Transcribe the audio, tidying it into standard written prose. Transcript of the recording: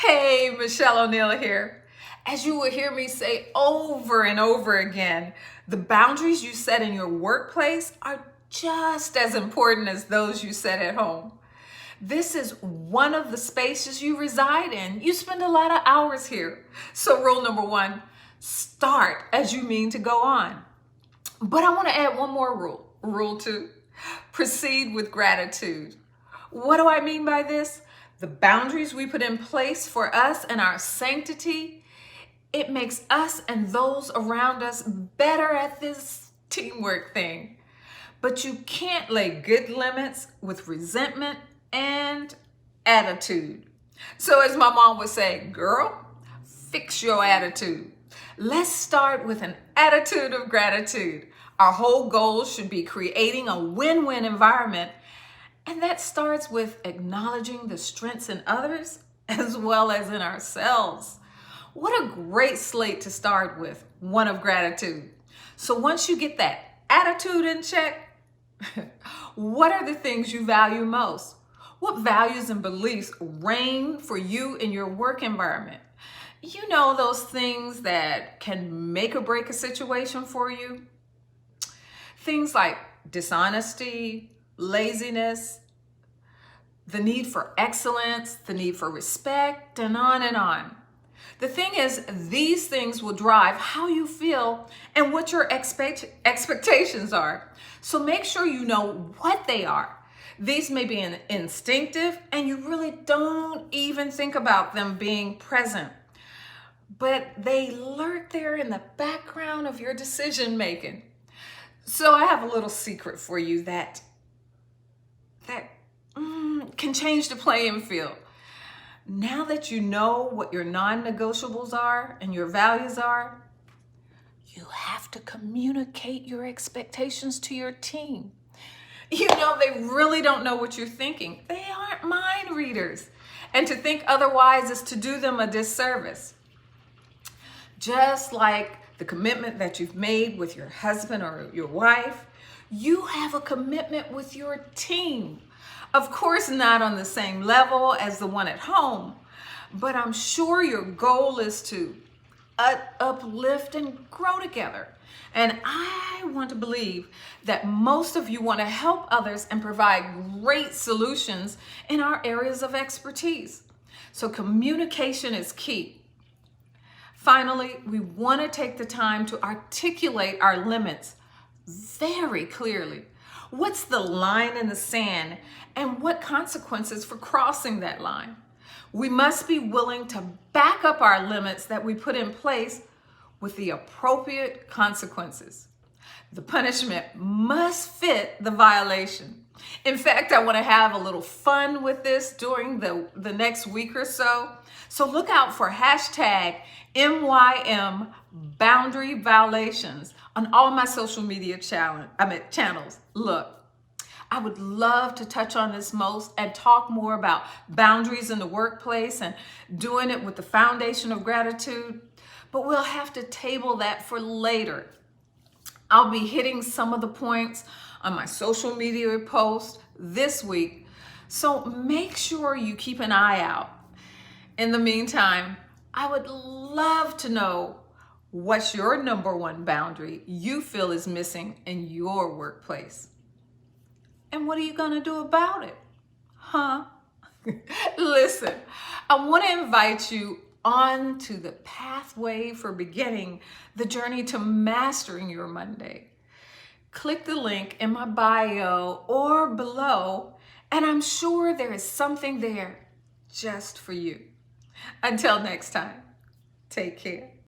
Hey, Michelle O'Neill here. As you will hear me say over and over again, the boundaries you set in your workplace are just as important as those you set at home. This is one of the spaces you reside in. You spend a lot of hours here. So rule number one, start as you mean to go on. But I want to add one more rule. Rule two, proceed with gratitude. What do I mean by this? The boundaries we put in place for us and our sanctity, it makes us and those around us better at this teamwork thing. But you can't lay good limits with resentment and attitude. So as my mom would say, girl, fix your attitude. Let's start with an attitude of gratitude. Our whole goal should be creating a win-win environment. And that starts with acknowledging the strengths in others as well as in ourselves. What a great slate to start with, one of gratitude. So once you get that attitude in check, what are the things you value most? What values and beliefs reign for you in your work environment? You know, those things that can make or break a situation for you. Things like dishonesty, laziness, the need for excellence, the need for respect, and on and on. The thing is, these things will drive how you feel and what your expectations are. So make sure you know what they are. These may be instinctive and you really don't even think about them being present, but they lurk there in the background of your decision making. So I have a little secret for you that can change the playing field. Now that you know what your non-negotiables are and your values are, you have to communicate your expectations to your team. You know, they really don't know what you're thinking. They aren't mind readers. And to think otherwise is to do them a disservice. Just like the commitment that you've made with your husband or your wife, you have a commitment with your team. Of course, not on the same level as the one at home, but I'm sure your goal is to uplift and grow together. And I want to believe that most of you want to help others and provide great solutions in our areas of expertise. So communication is key. Finally, we want to take the time to articulate our limits very clearly. What's the line in the sand and what consequences for crossing that line? We must be willing to back up our limits that we put in place with the appropriate consequences. The punishment must fit the violation. In fact, I want to have a little fun with this during the next week or so. So look out for hashtag MYM boundary violations on all my social media channels. Look, I would love to touch on this most and talk more about boundaries in the workplace and doing it with the foundation of gratitude, but we'll have to table that for later. I'll be hitting some of the points on my social media post this week, so make sure you keep an eye out. In the meantime, I would love to know what's your number one boundary you feel is missing in your workplace. And what are you going to do about it? Huh? Listen, I want to invite you on to the pathway for beginning the journey to mastering your Monday. Click the link in my bio or below, and I'm sure there is something there just for you. Until next time, take care.